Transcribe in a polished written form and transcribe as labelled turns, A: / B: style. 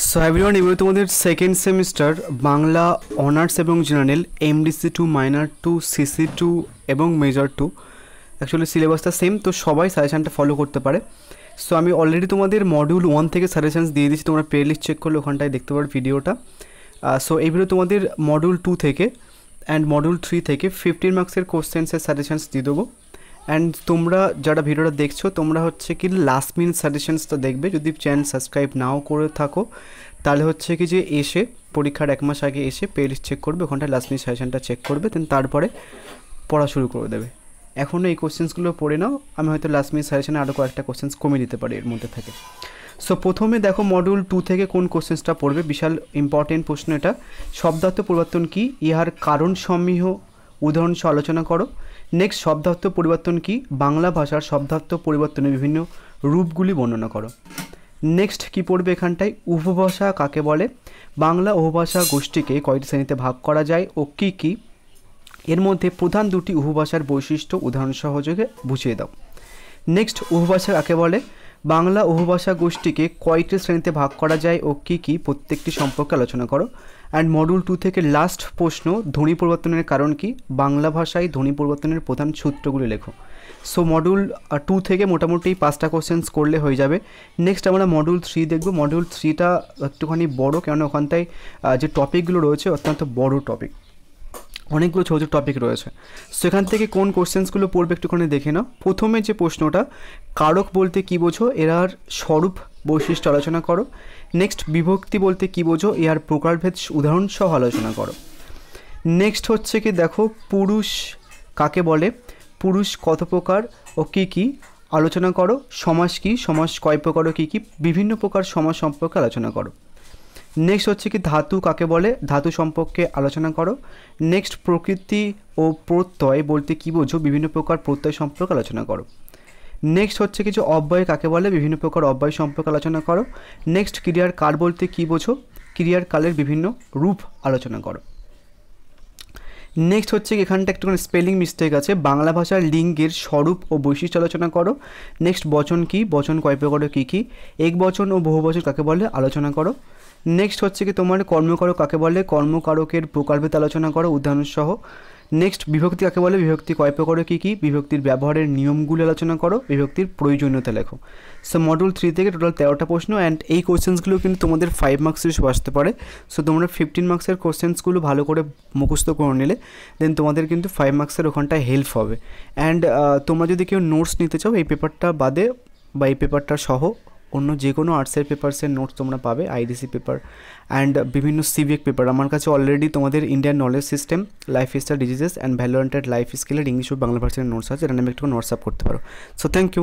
A: So everyone, এবার তোমাদের second semester Bangla honours এবং জেনারেল MDC2 মাইনর 2 CC2 এবং মেজর 2 অ্যাকচুয়ালি সিলেবাসটা সেম, তো সবাই সাজেশানটা ফলো করতে পারে। সো আমি অলরেডি তোমাদের মডিউল 1 থেকে সাজেশানস দিয়ে দিচ্ছি, তোমরা প্লে লিস্ট চেক করলে ওখানটায় দেখতে পারো ভিডিওটা। সো এই ভিডিও তোমাদের মডিউল 2 থেকে অ্যান্ড মডিউল 3 থেকে 15 মার্কসের কোশ্চেন্সের সাজেশানস দিয়ে দেবো। অ্যান্ড তোমরা যারা ভিডিওটা দেখছো তোমরা হচ্ছে কি লাস্ট মিনিট সাজেশনসটা দেখবে। যদি চ্যানেল সাবস্ক্রাইব নাও করে থাকো তাহলে হচ্ছে কি যে এসে পরীক্ষার 1 মাস আগে এসে প্লে লিস্ট চেক করবে, ওখানটায় লাস্ট মিনিট সাজেশনটা চেক করবে, দেন তারপরে পড়া শুরু করে দেবে। এখনও এই কোশ্চেন্সগুলো পড়ে নাও, আমি হয়তো লাস্ট মিনিট সাজেশনে আরও কয়েকটা কোশ্চেন্স কমিয়ে দিতে পারি এর মধ্যে থেকে। সো প্রথমে দেখো মডিউল 2 থেকে কোন কোশ্চেন্সটা পড়বে, বিশাল ইম্পর্টেন্ট প্রশ্ন এটা। শব্দার্থ পরিবর্তন কি, ইহার কারণ সমূহ উদাহরণ সহ আলোচনা করো। নেক্সট, শব্দার্থ পরিবর্তন কি, বাংলা ভাষার শব্দার্থ পরিবর্তনের বিভিন্ন রূপগুলি বর্ণনা করো। নেক্সট কি পড়বে এখানটায়, উপভাষা কাকে বলে, বাংলা উপভাষা গোষ্ঠীকে কয়টি শ্রেণীতে ভাগ করা যায় ও কী কী, এর মধ্যে প্রধান দুটি উপভাষার বৈশিষ্ট্য উদাহরণ সহযোগে বুঝিয়ে দাও। নেক্সট, উপভাষা কাকে বলে, বাংলা উপভাষা গোষ্ঠীকে কয়টি শ্রেণীতে ভাগ করা যায় ও কী কী, প্রত্যেকটি সম্পর্কে আলোচনা করো। অ্যান্ড মডিউল 2 থেকে লাস্ট প্রশ্ন, ধ্বনি পরিবর্তনের কারণ কি, বাংলা ভাষায় ধ্বনি পরিবর্তনের প্রধান সূত্রগুলি লেখো। সো মডিউল 2 থেকে মোটামুটি 5টা কোশ্চেন্স করলে হয়ে যাবে। নেক্সট আমরা মডিউল 3 দেখব। মডিউল 3টা একটুখানি বড়, কেননা ওখানটায় যে টপিকগুলো রয়েছে অত্যন্ত বড় টপিক, অনেকগুলো ছোটো ছোটো টপিক রয়েছে। সেখান থেকে কোন কোশ্চেন্সগুলো পড়বে একটুখানি দেখে নাও। প্রথমে যে প্রশ্নটা, কারক বলতে কী বোঝো, এরার স্বরূপ বৈশিষ্ট্য আলোচনা করো। নেক্সট, বিভক্তি বলতে কী বোঝো, এর প্রকারভেদ উদাহরণ সহ আলোচনা করো। নেক্সট হচ্ছে কি দেখো, পুরুষ কাকে বলে, পুরুষ কত প্রকার ও কী কী আলোচনা করো। সমাস কি, সমাস কয় প্রকার ও কী কী, বিভিন্ন প্রকার সমাস সম্পর্কে আলোচনা করো। নেক্সট হচ্ছে কি ধাতু কাকে বলে, ধাতু সম্পর্কে আলোচনা করো। নেক্সট, প্রকৃতি ও প্রত্যয় বলতে কী বোঝো, বিভিন্ন প্রকার প্রত্যয় সম্পর্কে আলোচনা করো। নেক্সট হচ্ছে কিছু অব্যয় কাকে বলে, বিভিন্ন প্রকার অব্যয় সম্পর্কে আলোচনা করো। নেক্সট, ক্রিয়ার কাল বলতে কী বোঝো, ক্রিয়ার কালের বিভিন্ন রূপ আলোচনা করো। নেক্সট হচ্ছে এখানটা একটুখানি স্পেলিং মিস্টেক আছে, বাংলা ভাষার লিঙ্গের স্বরূপ ও বৈশিষ্ট্য আলোচনা করো। নেক্সট, বচন কি, বচন কয় প্রকার কী কী, একবচন ও বহুবচন কাকে বলে আলোচনা করো। নেক্সট হচ্ছে কি তোমার কর্মকারক কাকে বলে, কর্মকারকের প্রকারভেদ আলোচনা করো উদাহরণ সহ। নেক্সট, বিভক্তি কাকে বলে, বিভক্তি কয় প্রকার কী কী, বিভক্তির ব্যবহারের নিয়মগুলো আলোচনা করো, বিভক্তির প্রয়োজনীয়তা লেখো। সো মডিউল 3 থেকে টোটাল 13টা প্রশ্ন, অ্যান্ড এই কোশ্চেন্সগুলো কিন্তু তোমাদের 5 মার্কসের আসতে পারে। সো তোমরা 15 মার্কসের কোশ্চেন্সগুলো ভালো করে মুখস্থ করে নিলে দেন তোমাদের কিন্তু 5 মার্কসের ওখানটায় হেল্প হবে। অ্যান্ড তোমরা যদি কেউ নোটস নিতে চাও এই পেপারটা বাদে বা এই পেপারটা সহ অন্য যে কোনো আর্টসের পেপারসের নোটস তোমরা পাবে, IDC পেপার অ্যান্ড বিভিন্ন সিভিক পেপার। আমার কাছে অলরেডি তোমাদের Indian knowledge system, lifestyle diseases and value oriented life স্কিলের ইংলিশ ও বাংলা ভার্সনের নোটস আছে, এটা আমি একটু নোটস আপ করতে পারো। So thank you.